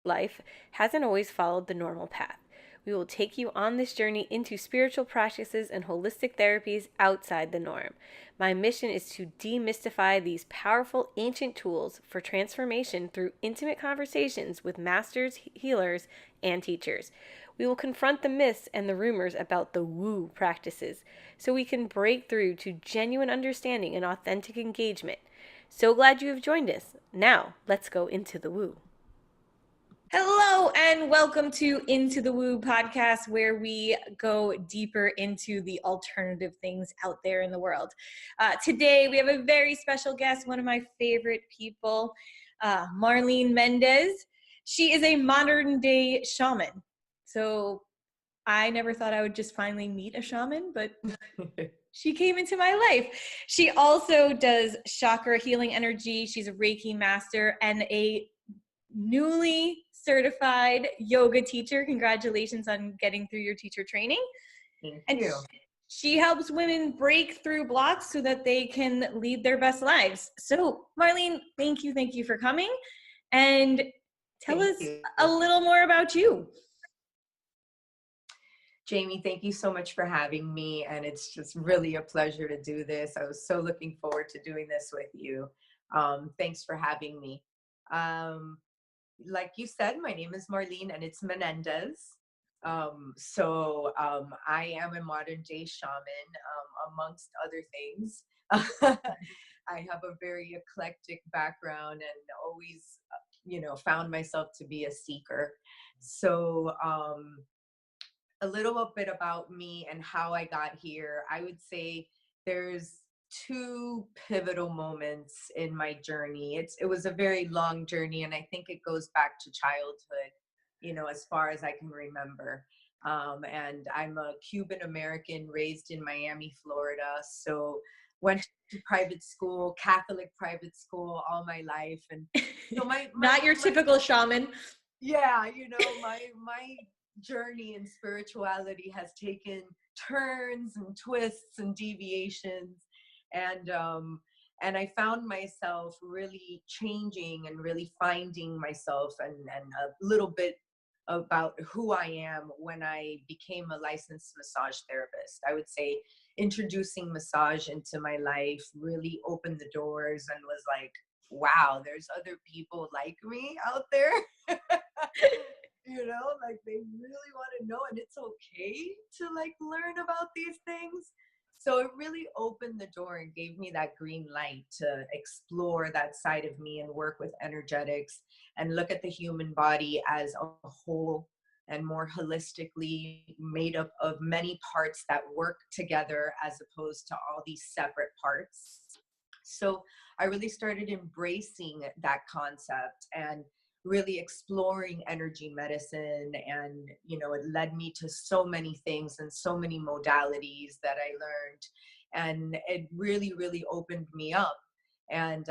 life hasn't always followed the normal path. We will take you on this journey into spiritual practices and holistic therapies outside the norm. My mission is to demystify these powerful ancient tools for transformation through intimate conversations with masters, healers, and teachers. We will confront the myths and the rumors about the woo practices so we can break through to genuine understanding and authentic engagement. So glad you have joined us. Now, let's go into the woo. Hello, and welcome to Into the Woo podcast, where we go deeper into the alternative things out there in the world. Today, we have a very special guest, one of my favorite people, Marlene Mendez. She is a modern day shaman. So I never thought I would just finally meet a shaman, but she came into my life. She also does chakra healing energy. She's a Reiki master and a newly certified yoga teacher. Congratulations on getting through your teacher training. Thank you. She helps women break through blocks so that they can lead their best lives. So, Marlene, thank you for coming. And tell us a little more about you. Jamie, thank you so much for having me. And it's just really a pleasure to do this. I was so looking forward to doing this with you. Thanks for having me. Like you said, my name is Marlene and it's Menendez. I am a modern day shaman, amongst other things. I have a very eclectic background and always, found myself to be a seeker. So, a little bit about me and how I got here. I would say there's two pivotal moments in my journey. It was a very long journey, and I think it goes back to childhood, as far as I can remember. And I'm a Cuban American raised in Miami, Florida. So went to private school, Catholic private school all my life. And so Not your typical shaman. Yeah, my journey in spirituality has taken turns and twists and deviations, and I found myself really changing and really finding myself and a little bit about who I am when I became a licensed massage therapist. I would say introducing massage into my life really opened the doors and was like, wow, there's other people like me out there. Like they really want to know, and it's okay to like learn about these things. So it really opened the door and gave me that green light to explore that side of me and work with energetics and look at the human body as a whole and more holistically made up of many parts that work together as opposed to all these separate parts. So I really started embracing that concept and really exploring energy medicine, and it led me to so many things and so many modalities that I learned, and it really opened me up. And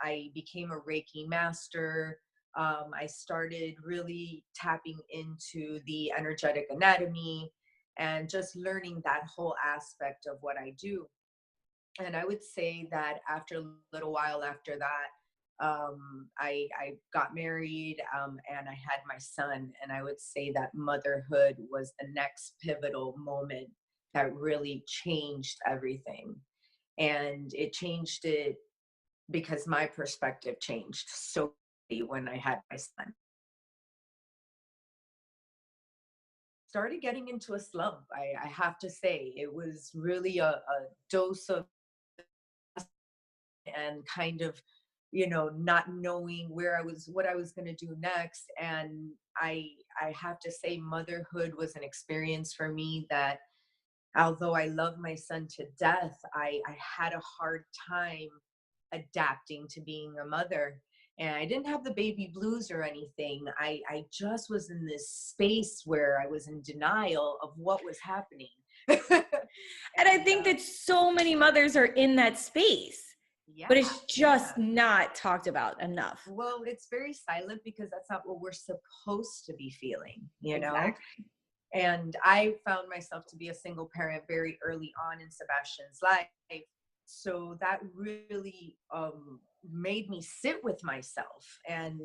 I became a Reiki master. I started really tapping into the energetic anatomy and just learning that whole aspect of what I do. And I would say that after a little while after that, I got married, and I had my son, and I would say that motherhood was the next pivotal moment that really changed everything. And it changed it because my perspective changed so when I had my son. Started getting into a slump. I have to say, it was really a dose of and kind of not knowing what I was going to do next. And I have to say motherhood was an experience for me that, although I love my son to death, I had a hard time adapting to being a mother. And I didn't have the baby blues or anything. I just was in this space where I was in denial of what was happening. And I think that so many mothers are in that space. Yeah, but it's just not talked about enough. Well, it's very silent because that's not what we're supposed to be feeling, Exactly. And I found myself to be a single parent very early on in Sebastian's life. So that really made me sit with myself and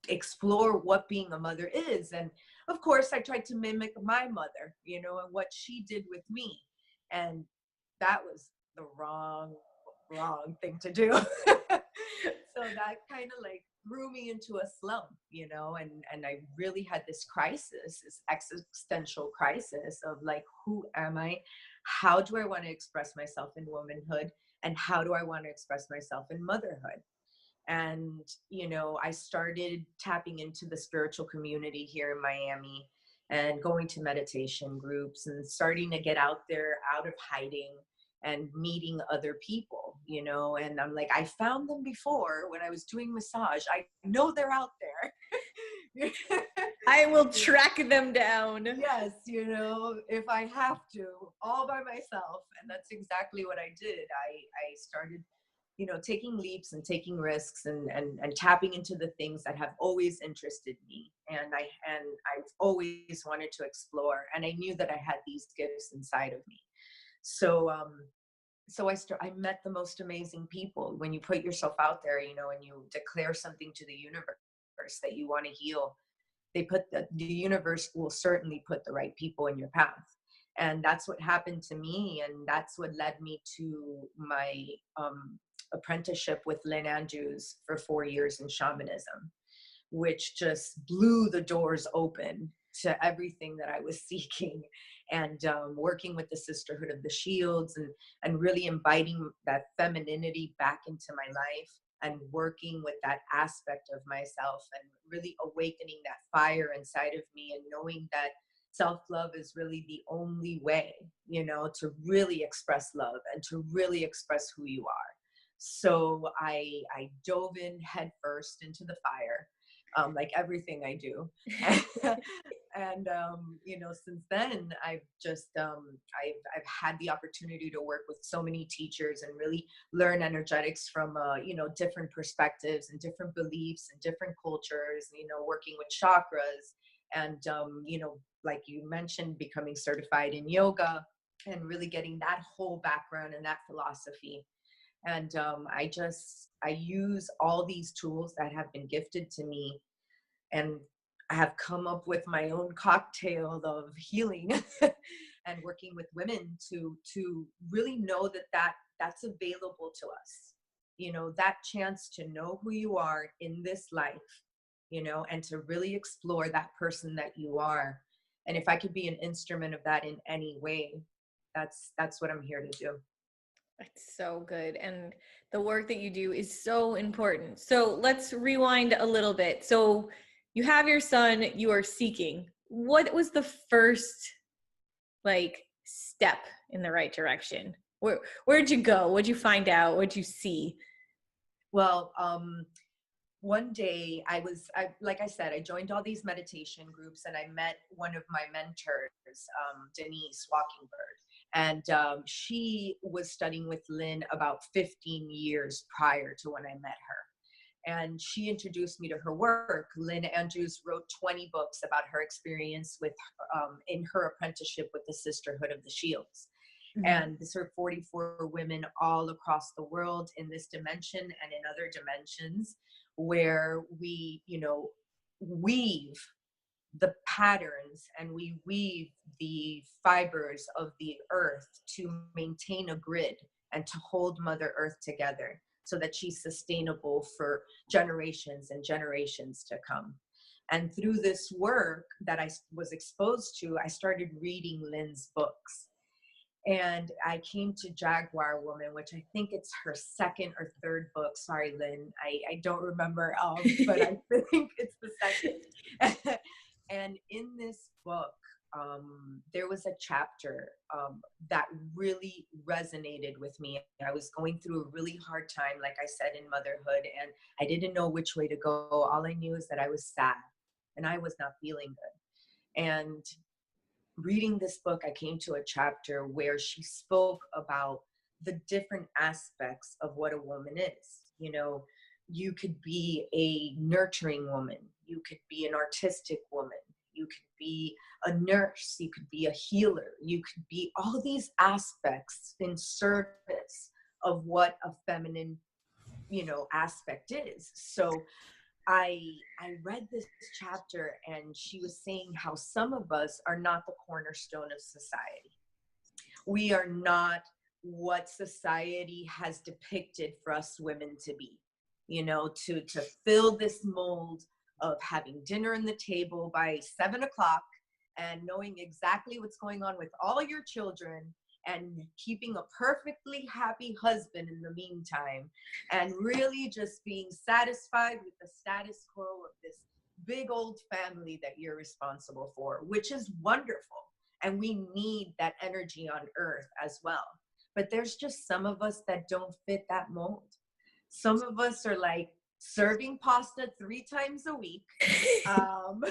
explore what being a mother is. And of course, I tried to mimic my mother, and what she did with me. And that was the wrong thing to do. So that kind of like threw me into a slump, and I really had this crisis, this existential crisis of like, who am I? How do I want to express myself in womanhood? And how do I want to express myself in motherhood? And I started tapping into the spiritual community here in Miami and going to meditation groups and starting to get out there, out of hiding, and meeting other people, and I'm like, I found them before when I was doing massage. I know they're out there. I will track them down. Yes, if I have to, all by myself. And that's exactly what I did. I started taking leaps and taking risks, and tapping into the things that have always interested me. And I've always wanted to explore, and I knew that I had these gifts inside of me. So, I met the most amazing people. When you put yourself out there, and you declare something to the universe that you want to heal, the universe will certainly put the right people in your path. And that's what happened to me. And that's what led me to my apprenticeship with Lynn Andrews for 4 years in shamanism, which just blew the doors open to everything that I was seeking. And working with the Sisterhood of the Shields, and really inviting that femininity back into my life, and working with that aspect of myself, and really awakening that fire inside of me, and knowing that self-love is really the only way, to really express love and to really express who you are. So I dove in head first into the fire, like everything I do. And since then I've just I've had the opportunity to work with so many teachers and really learn energetics from different perspectives and different beliefs and different cultures, working with chakras, and like you mentioned, becoming certified in yoga, and really getting that whole background and that philosophy. And I use all these tools that have been gifted to me, and I have come up with my own cocktail of healing and working with women to really know that's available to us. That chance to know who you are in this life, and to really explore that person that you are. And if I could be an instrument of that in any way, that's what I'm here to do. It's so good. And the work that you do is so important. So let's rewind a little bit. So you have your son, you are seeking. What was the first step in the right direction? Where'd you go? What'd you find out? What'd you see? Well, one day like I said, I joined all these meditation groups, and I met one of my mentors, Denise Walkingbird. And she was studying with Lynn about 15 years prior to when I met her. And she introduced me to her work. Lynn Andrews wrote 20 books about her experience with in her apprenticeship with the Sisterhood of the Shields. Mm-hmm. And this are 44 women all across the world in this dimension and in other dimensions, where we, weave the patterns, and we weave the fibers of the earth to maintain a grid and to hold Mother Earth together, so that she's sustainable for generations and generations to come. And through this work that I was exposed to, I started reading Lynn's books. And I came to Jaguar Woman, which I think it's her second or third book. Sorry, Lynn, I don't remember, but I think it's the second. And in this book, there was a chapter that really resonated with me. I was going through a really hard time, like I said, in motherhood, and I didn't know which way to go. All I knew is that I was sad and I was not feeling good. And reading this book, I came to a chapter where she spoke about the different aspects of what a woman is. You could be a nurturing woman. You could be an artistic woman. You could be a nurse. You could be a healer. You could be all these aspects in service of what a feminine, aspect is. So I read this chapter, and she was saying how some of us are not the cornerstone of society. We are not what society has depicted for us women to be, to fill this mold of having dinner on the table by 7 o'clock and knowing exactly what's going on with all your children and keeping a perfectly happy husband in the meantime, and really just being satisfied with the status quo of this big old family that you're responsible for, which is wonderful. And we need that energy on earth as well. But there's just some of us that don't fit that mold. Some of us are like serving pasta 3 times a week, um,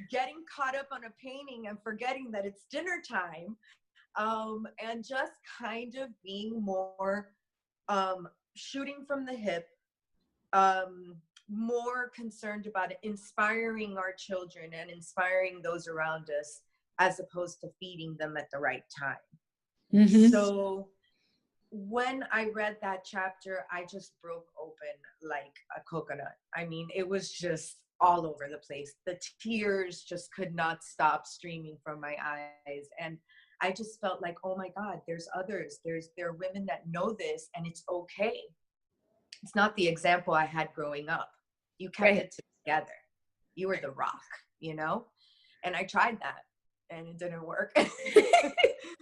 getting caught up on a painting and forgetting that it's dinner time, and just kind of being more shooting from the hip, more concerned about inspiring our children and inspiring those around us, as opposed to feeding them at the right time. Mm-hmm. So when I read that chapter, I just broke open like a coconut. I mean, it was just all over the place. The tears just could not stop streaming from my eyes. And I just felt like, oh my God, there's others. There are women that know this, and it's okay. It's not the example I had growing up. You kept Right. it together. You were the rock, And I tried that, and it didn't work.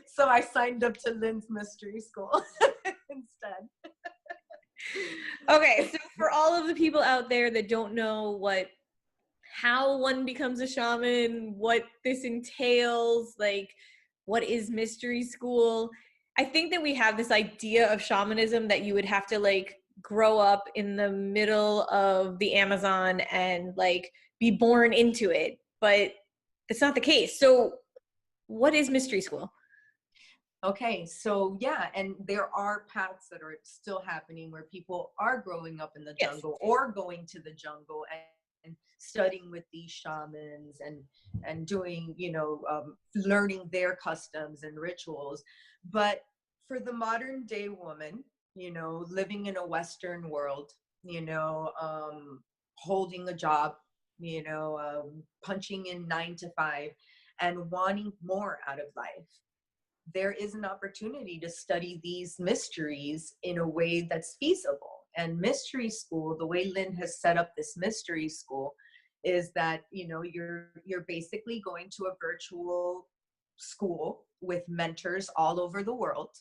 So I signed up to Lynn's mystery school instead. Okay, so for all of the people out there that don't know how one becomes a shaman, what this entails, like what is mystery school, I think that we have this idea of shamanism that you would have to like grow up in the middle of the Amazon and like be born into it, but it's not the case. So what is mystery school? Okay, so yeah, and there are paths that are still happening where people are growing up in the Yes. jungle or going to the jungle and studying with these shamans and doing, learning their customs and rituals. But for the modern day woman, living in a Western world, holding a job, punching in 9 to 5 and wanting more out of life, there is an opportunity to study these mysteries in a way that's feasible. And mystery school, the way Lynn has set up this mystery school, is that you're basically going to a virtual school with mentors all over the world,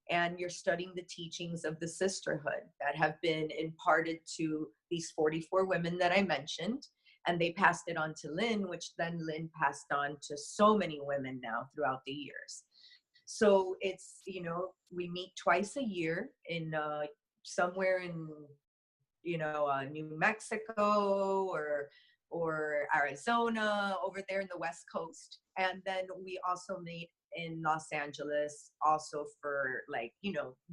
and you're studying the teachings of the sisterhood that have been imparted to these 44 women that I mentioned. And they passed it on to Lynn, which then Lynn passed on to so many women now throughout the years. So it's, we meet twice a year in somewhere in, New Mexico or Arizona, over there in the West Coast. And then we also meet in Los Angeles also for like,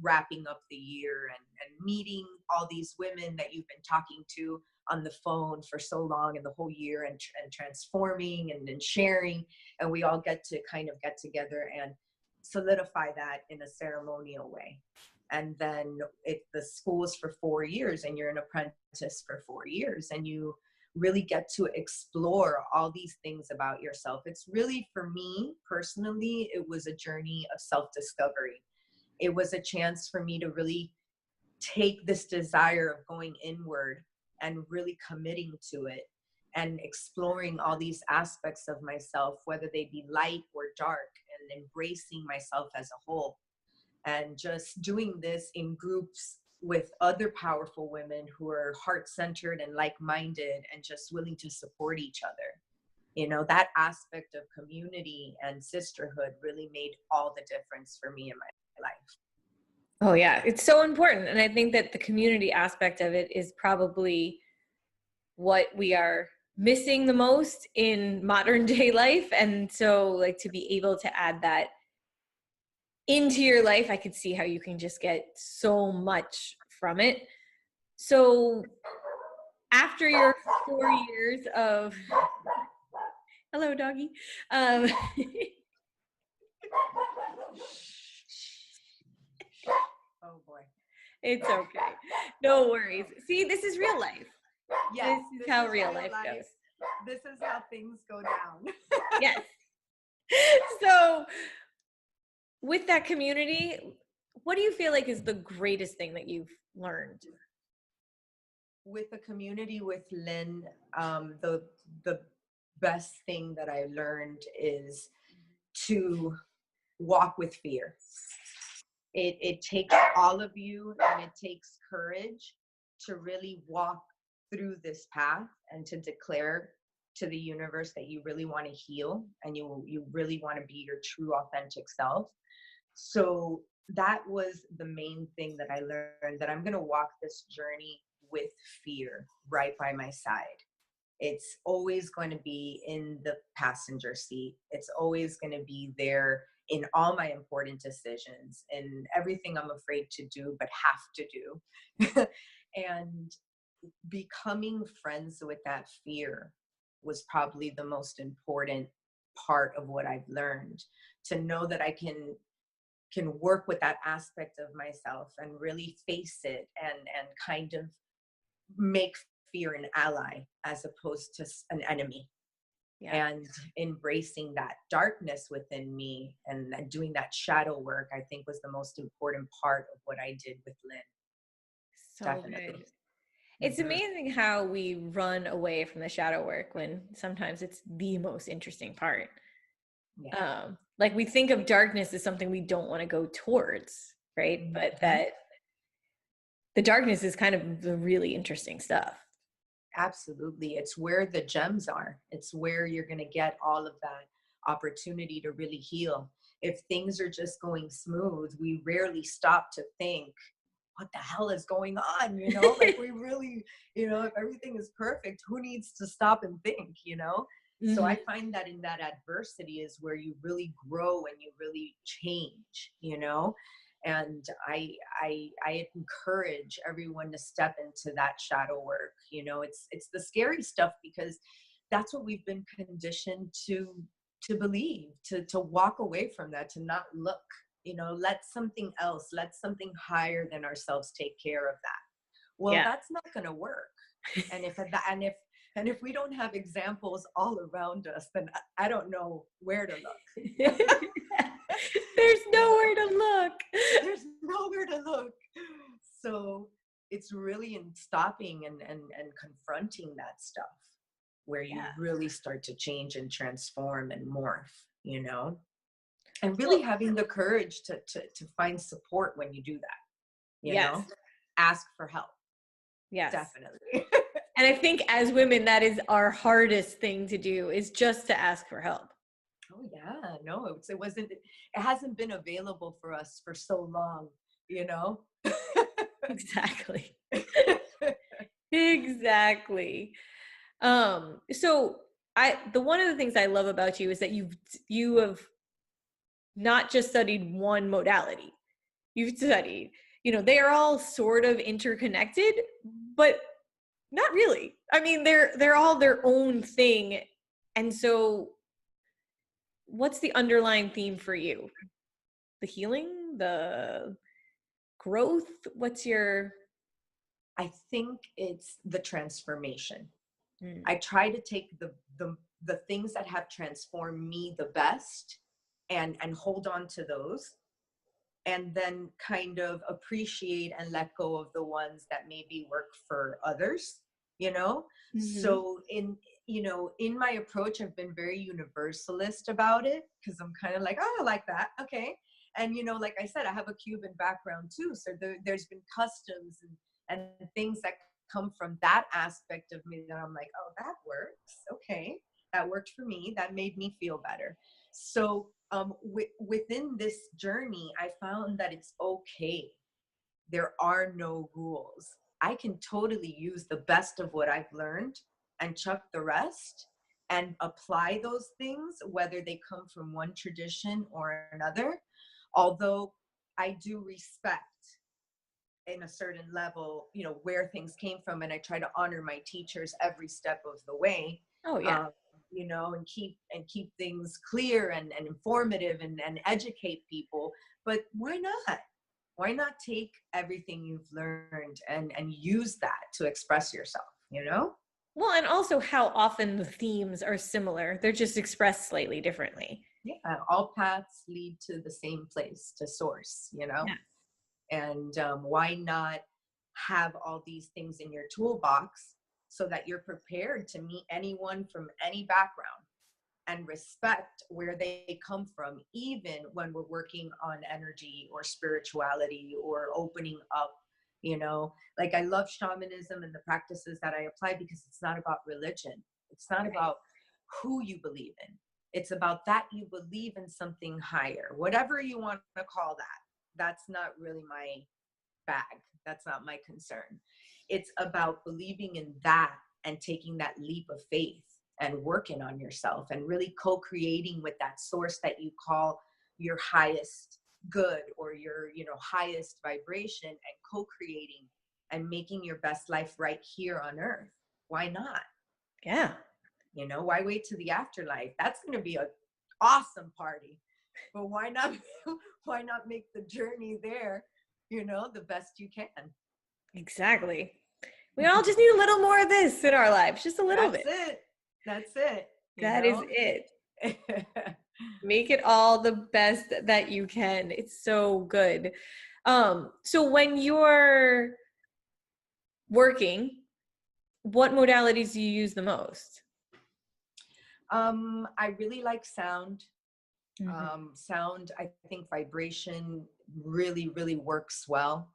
wrapping up the year and meeting all these women that you've been talking to on the phone for so long and the whole year, and transforming and sharing. And we all get to kind of get together and solidify that in a ceremonial way. And then the school is for 4 years, and you're an apprentice for 4 years, and you really get to explore all these things about yourself. It's really, for me personally, it was a journey of self-discovery. It was a chance for me to really take this desire of going inward and really committing to it and exploring all these aspects of myself, whether they be light or dark, and embracing myself as a whole. And just doing this in groups with other powerful women who are heart-centered and like-minded and just willing to support each other. That aspect of community and sisterhood really made all the difference for me in my life. Oh yeah, it's so important. And I think that the community aspect of it is probably what we are missing the most in modern day life. And so like to be able to add that into your life, I could see how you can just get so much from it. So after your 4 years of hello doggy, um Oh boy. it's okay, no worries. See, this is real life. Yes, This is this how is real real life life. goes. This is how things go down. Yes. So, with that community, what do you feel like is the greatest thing that you've learned? With the community with Lynn, the best thing that I learned is to walk with fear. It takes all of you, and it takes courage to really walk through this path and to declare to the universe that you really want to heal and you really want to be your true authentic self. So that was the main thing that I learned, that I'm going to walk this journey with fear right by my side. It's always going to be in the passenger seat. It's always going to be there in all my important decisions and everything I'm afraid to do, but have to do. And becoming friends with that fear was probably the most important part of what I've learned, to know that I can work with that aspect of myself and really face it and kind of make fear an ally as opposed to an enemy. Yeah. And embracing that darkness within me and doing that shadow work, I think, was the most important part of what I did with Lynn. So Definitely. good. It's Mhm. amazing how we run away from the shadow work when sometimes it's the most interesting part. Yeah. Like we think of darkness as something we don't want to go towards, right? But Mhm. that the darkness is kind of the really interesting stuff. Absolutely. It's where the gems are. It's where you're going to get all of that opportunity to really heal. If things are just going smooth, we rarely stop to think, what the hell is going on? Like we really, if everything is perfect, who needs to stop and think? So Mhm. I find that in that adversity is where you really grow and you really change. And I encourage everyone to step into that shadow work. It's the scary stuff, because that's what we've been conditioned to believe, to walk away from that, to not look. Let something else, let something higher than ourselves take care of that. Well, Yeah. that's not going to work. And if we don't have examples all around us, then I don't know where to look. There's you know nowhere to look. there's nowhere to look. So it's really in stopping and confronting that stuff where you Yeah. really start to change and transform and morph. And really Well, having the courage to find support when you do that, you yes. know, ask for help. Yes. Definitely. And I think as women, that is our hardest thing to do, is just to ask for help. Oh yeah, no, it hasn't been available for us for so long, you know. Exactly. Exactly. So the one of the things I love about you is that you have not just studied one modality. You've studied, they are all sort of interconnected, but not really. I mean, they're all their own thing. And so what's the underlying theme for you? The healing, the growth? What's your I think it's the transformation. Mm. I try to take the things that have transformed me the best and hold on to those, and then kind of appreciate and let go of the ones that maybe work for others. Mhm. So in my approach, I've been very universalist about it, because I'm kind of like, oh, I like that, okay. And like I said, I have a Cuban background too, so there's been customs and things that come from that aspect of me that I'm like, oh, that works, okay, that worked for me, that made me feel better. So within this journey, I found that it's okay. There are no rules. I can totally use the best of what I've learned and chuck the rest and apply those things, whether they come from one tradition or another. Although I do respect, in a certain level, where things came from, and I try to honor my teachers every step of the way. Oh yeah. um, and keep things clear and informative and educate people. But why not take everything you've learned and use that to express yourself, you know? Well, and also how often the themes are similar. They're just expressed slightly differently. Yeah, all paths lead to the same place, to source, you know? Yeah. And why not have all these things in your toolbox so that you're prepared to meet anyone from any background and respect where they come from, even when we're working on energy or spirituality or opening up, you know? Like, I love shamanism and the practices that I apply because it's not about religion. It's not Right. about who you believe in. It's about that you believe in something higher, whatever you want to call that. That's not really my bag. That's not my concern. It's about believing in that and taking that leap of faith and working on yourself and really co-creating with that source that you call your highest good or your, you know, highest vibration, and co-creating and making your best life right here on earth. Why not? Yeah. You know, why wait to the afterlife? That's going to be an awesome party. But why not why not make the journey there, you know, the best you can? Exactly. We all just need a little more of this in our lives, just a little That's bit. it. That's it, you That is know? it. Make it all the best that you can. It's so good. So when you're working, what modalities do you use the most? I really like sound. Mhm. Sound, I think vibration really, really works well.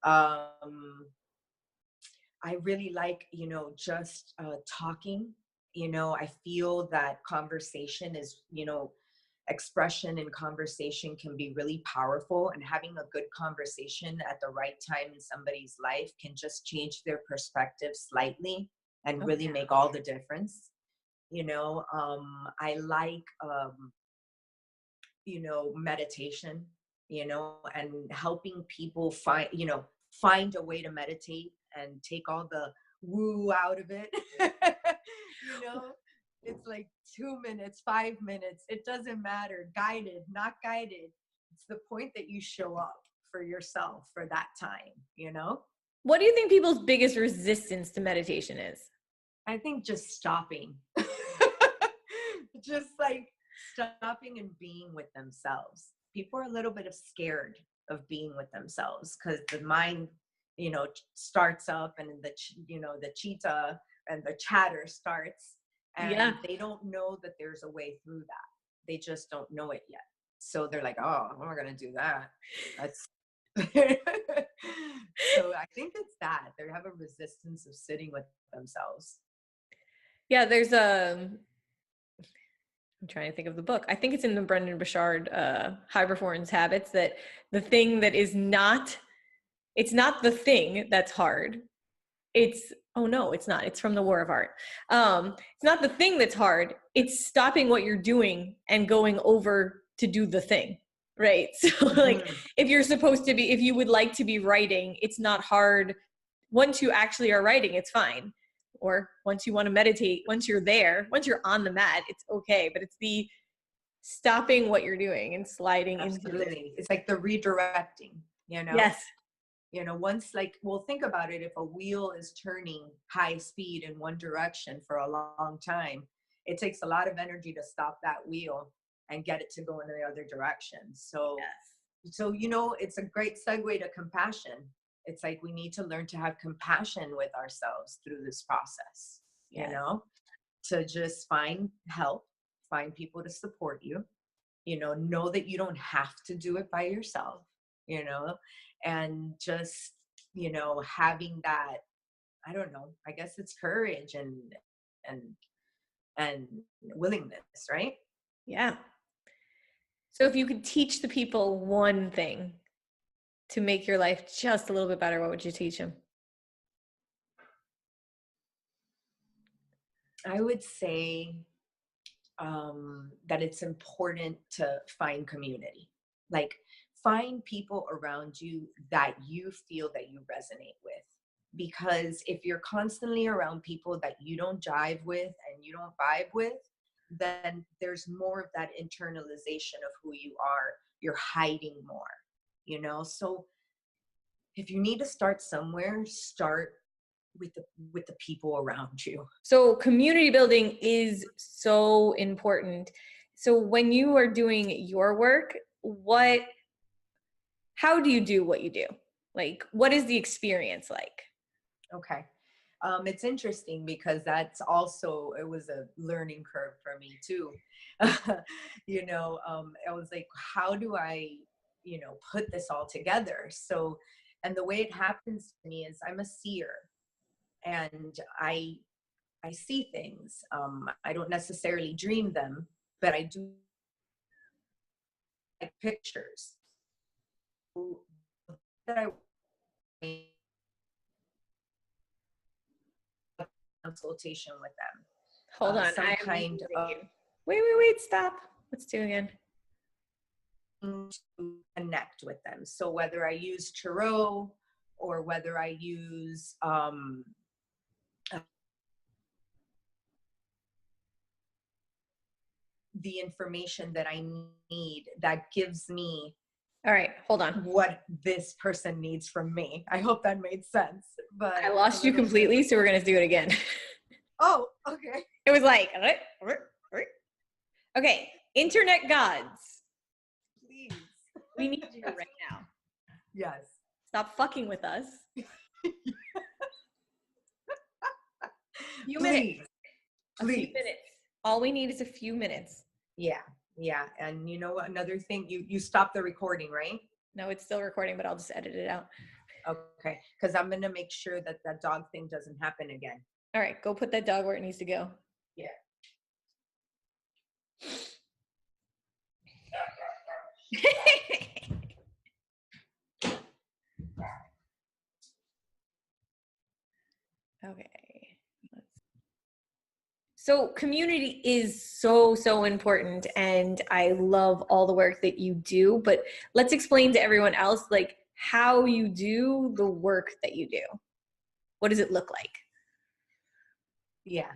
Um, I really like, you know, just talking. You know, I feel that conversation is, you know, expression and conversation can be really powerful. And having a good conversation at the right time in somebody's life can just change their perspective slightly and Oh really yeah. make all the difference. You know, I like, you know, meditation, you know, and helping people find, you know, find a way to meditate and take all the woo out of it. You know, it's like 2 minutes, 5 minutes, it doesn't matter, guided, not guided. It's the point that you show up for yourself for that time, you know? What do you think people's biggest resistance to meditation is? I think just stopping. Just like stopping and being with themselves. People are a little bit of scared of being with themselves because the mind, you know, starts up, and the, you know, the cheetah and the chatter starts, Yeah. and they don't know that there's a way through that. They just don't know it yet. So they're like, oh, I'm not going to do that. That's so I think it's that they have a resistance of sitting with themselves. Yeah, there's a I'm trying to think of the book. I think it's in the Brendan Burchard High Performance Habits that the thing that is not it's not the thing that's hard. It's oh no, it's not. It's from the War of Art. It's not the thing that's hard. It's stopping what you're doing and going over to do the thing. Right. So like Mhm. if you're supposed to be if you would like to be writing, it's not hard. Once you actually are writing, it's fine. Or once you want to meditate, once you're there, once you're on the mat, it's okay. But it's the stopping what you're doing and sliding into the Absolutely. It's like the redirecting, you know? yes. You know, once, like, well, think about it. If a wheel is turning high speed in one direction for a long time, it takes a lot of energy to stop that wheel and get it to go in the other direction. So, you know, it's a great segue to compassion. It's like we need to learn to have compassion with ourselves through this process, you Yes. know, to just find help, find people to support you, you know that you don't have to do it by yourself, you know, and just, you know, having that, I don't know, I guess it's courage and and willingness, right? Yeah. So if you could teach the people one thing to make your life just a little bit better, what would you teach them? I would say that it's important to find community, like find people around you that you feel that you resonate with, because if you're constantly around people that you don't jive with and you don't vibe with, then there's more of that internalization of who you are. You're hiding more, you know? So if you need to start somewhere, start with the people around you. So community building is so important. So when you are doing your work, how do you do what you do? Like, what is the experience like? Okay. It's interesting because it was a learning curve for me too. I was like, how do I, put this all together? So, and the way it happens to me is I'm a seer, and I see things. I don't necessarily dream them, but I do like pictures. That I consultation with them, Hold on, some I'm kind losing of you. Wait, stop. Let's do it again. to connect with them. So whether I use tarot or whether I use the information that I need that gives me All right, hold on. what this person needs from me. I hope that made sense, but I it's a lost you little completely, bit. so we're gonna do it again. Oh, okay. It was like, okay, internet gods, Please. we need you right now. Yes. Stop fucking with us. Few minutes. Please. A few Please. minutes. All we need is a few minutes. Yeah. Yeah. And you know what? Another thing, you stopped the recording, right? No, it's still recording, but I'll just edit it out. Okay. Because I'm going to make sure that that dog thing doesn't happen again. All right, go put that dog where it needs to go. Yeah. Okay. So community is so important, and I love all the work that you do, but let's explain to everyone else like how you do the work that you do. What does it look like? Yeah.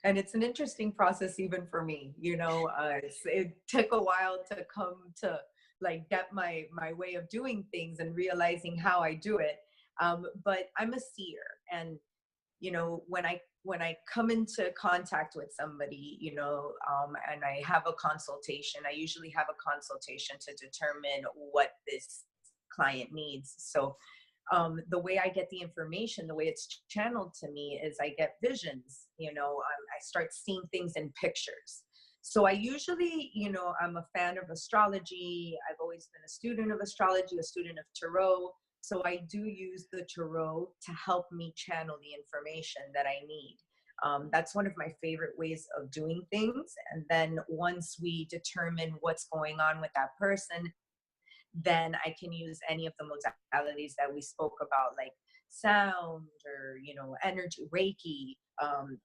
And it's an interesting process even for me, it took a while to come to like get my way of doing things and realizing how I do it. But I'm a seer, and when I come into contact with somebody, and I have a consultation, I usually have a consultation to determine what this client needs. So the way I get the information, the way it's channeled to me is I get visions, I start seeing things in pictures. So I usually, I'm a fan of astrology. I've always been a student of astrology, a student of tarot. So I do use the tarot to help me channel the information that I need. That's one of my favorite ways of doing things. And then once we determine what's going on with that person, then I can use any of the modalities that we spoke about, like sound or, energy, Reiki,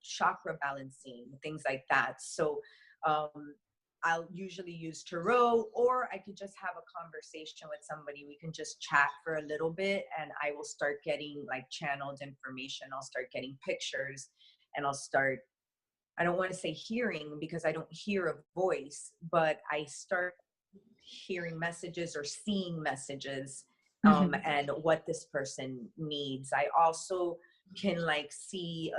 chakra balancing, things like that. So um, I'll usually use tarot, or I could just have a conversation with somebody. We can just chat for a little bit, and I will start getting like channeled information. I'll start getting pictures, and I don't want to say hearing because I don't hear a voice, but I start hearing messages or seeing messages, and what this person needs. I also can like see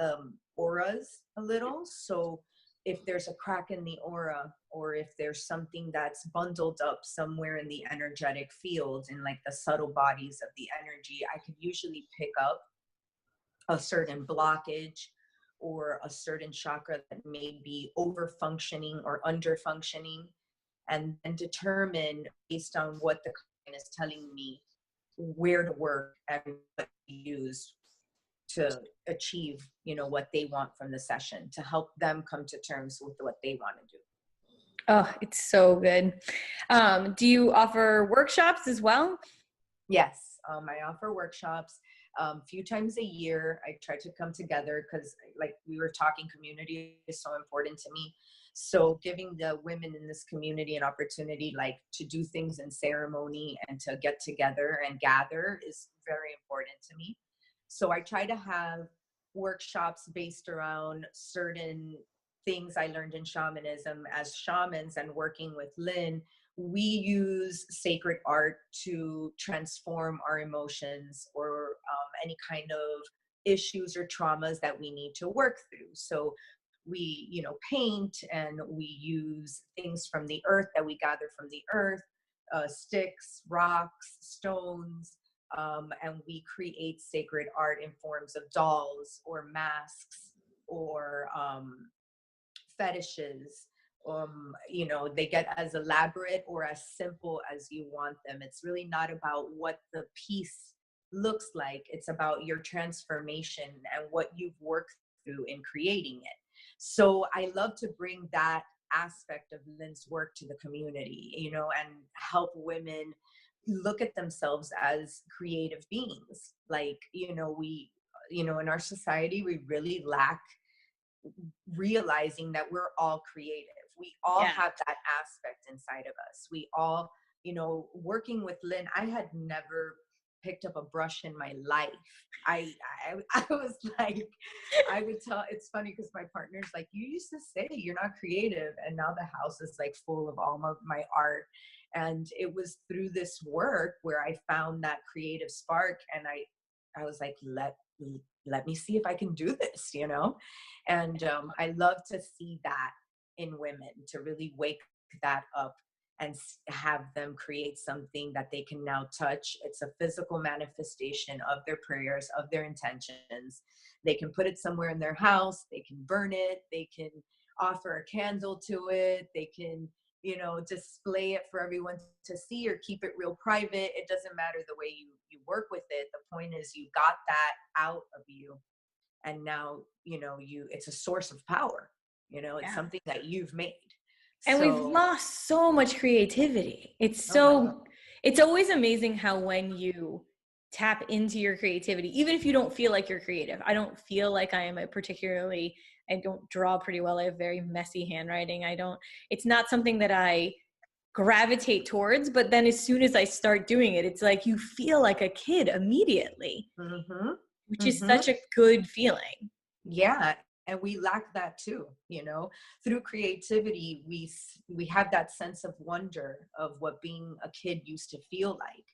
auras a little. So if there's a crack in the aura, or if there's something that's bundled up somewhere in the energetic field, in like the subtle bodies of the energy, I can usually pick up a certain blockage or a certain chakra that may be over functioning or under functioning, and then determine based on what the client is telling me where to work and what to use to achieve, what they want from the session, to help them come to terms with what they want to do. Oh, it's so good. Do you offer workshops as well? Yes, I offer workshops a few times a year. I try to come together because, like we were talking, community is so important to me. So giving the women in this community an opportunity, like to do things in ceremony and to get together and gather, is very important to me. So I try to have workshops based around certain things I learned in shamanism as shamans, and working with Lynn, we use sacred art to transform our emotions, or any kind of issues or traumas that we need to work through. So we, paint, and we use things from the earth that we gather from the earth, sticks, rocks, stones, and we create sacred art in forms of dolls or masks or fetishes. They get as elaborate or as simple as you want them. It's really not about what the piece looks like. It's about your transformation and what you've worked through in creating it. So I love to bring that aspect of Lynn's work to the community, and help women look at themselves as creative beings. Like, in our society, we really lack realizing that we're all creative. We all Yeah. have that aspect inside of us. We all, working with Lynn, I had never picked up a brush in my life. I was like, I would tell, it's funny because my partner's like, you used to say you're not creative, and now the house is like full of all my art. And it was through this work where I found that creative spark, and I was like, let me see if I can do this. And I love to see that in women, to really wake that up and have them create something that they can now touch. It's a physical manifestation of their prayers, of their intentions. They can put it somewhere in their house, they can burn it, they can offer a candle to it, they can, display it for everyone to see, or keep it real private. It doesn't matter the way you work with it. The point is, you got that out of you, and now it's a source of power. It's Yeah. something that you've made. And we've So, lost so much creativity. oh my God. It's always amazing how when you tap into your creativity, even if you don't feel like you're creative, I don't feel like I am I don't draw pretty well. I have very messy handwriting. It's not something that I gravitate towards, but then as soon as I start doing it, it's like you feel like a kid immediately, Mm-hmm. which is Mm-hmm. such a good feeling. Yeah. And we lack that too. Through creativity, we have that sense of wonder of what being a kid used to feel like.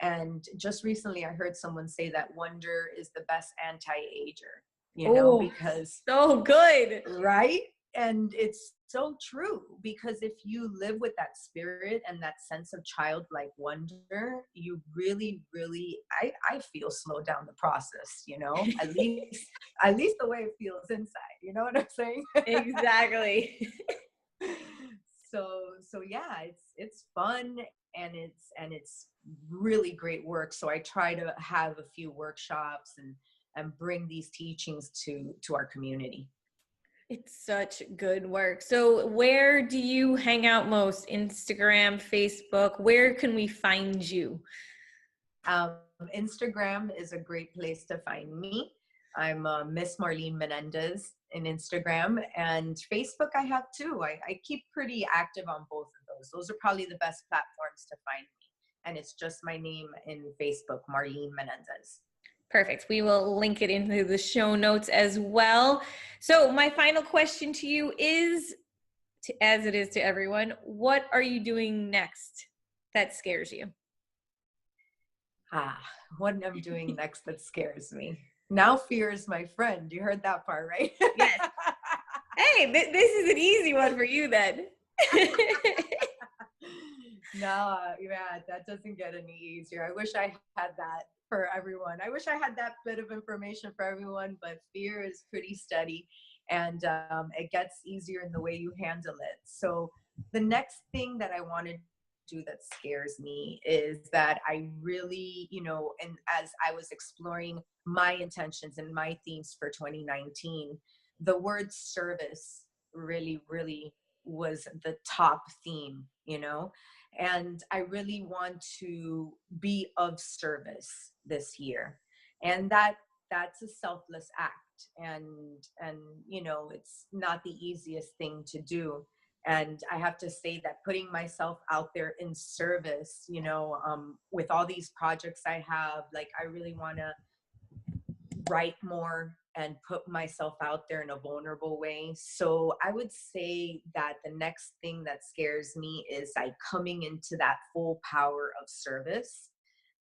And just recently I heard someone say that wonder is the best anti-ager, Oh, because, so good. right? And it's so true, because if you live with that spirit and that sense of childlike wonder, you really, really, I feel, slow down the process, at least the way it feels inside. You know what I'm saying? Exactly. So yeah, it's fun, and it's really great work. So I try to have a few workshops and bring these teachings to our community. It's such good work. So, where do you hang out most? Instagram, Facebook? Where can we find you? Um, Instagram is a great place to find me. I'm Miss Marlene Menendez in Instagram, and Facebook I have too. I keep pretty active on both of those. Those are probably the best platforms to find me. And it's just my name in Facebook, Marlene Menendez. Perfect. We will link it into the show notes as well. So, my final question to you is, as it is to everyone, what are you doing next that scares you? Ah, what I'm doing next that scares me. Now fear is my friend. You heard that part, right? Yes. Hey, this is an easy one for you then. No, yeah, that doesn't get any easier. I wish I had that for everyone. I wish I had that bit of information for everyone, but fear is pretty steady, and it gets easier in the way you handle it. So the next thing that I want to do that scares me is that I really, and as I was exploring my intentions and my themes for 2019, the word service really, really was the top theme. And I really want to be of service this year. And that's a selfless act. And it's not the easiest thing to do. And I have to say that putting myself out there in service, with all these projects I have, like, I really want to write more and put myself out there in a vulnerable way. So I would say that the next thing that scares me is like coming into that full power of service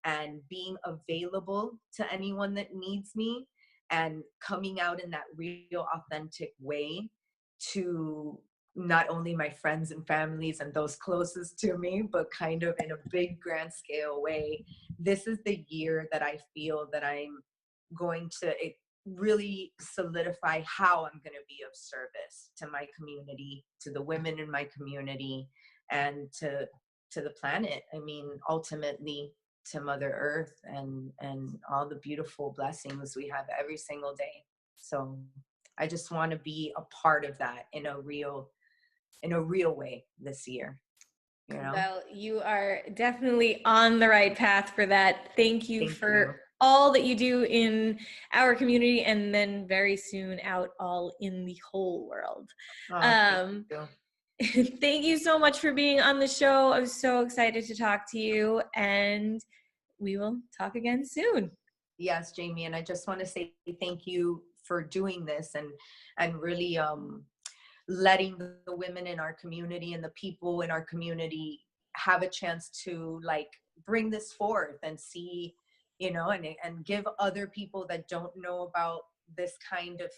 and being available to anyone that needs me. and coming out in that real authentic way to not only my friends and families and those closest to me, but kind of in a big grand scale way. This is the year that I feel that I'm going to really solidify how I'm going to be of service to my community, to the women in my community, and to the planet. I mean, ultimately to Mother Earth and all the beautiful blessings we have every single day. So I just want to be a part of that in a real way this year, you know? Well, you are definitely on the right path for that. Thank you Thank you. for all that you do in our community and then very soon out all in the whole world. Oh, thank Um, you. thank you so much for being on the show. I'm so excited to talk to you, and we will talk again soon. Yes, Jamie, and I just want to say thank you for doing this and really letting the women in our community and the people in our community have a chance to like bring this forth and see, you know, and give other people that don't know about this kind of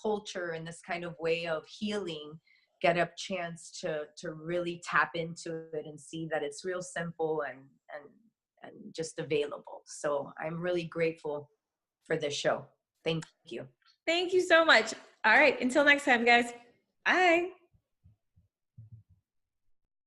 culture and this kind of way of healing get a chance to really tap into it and see that it's real simple and just available. So I'm really grateful for this show. Thank you. Thank you so much. All right, until next time, guys. Bye.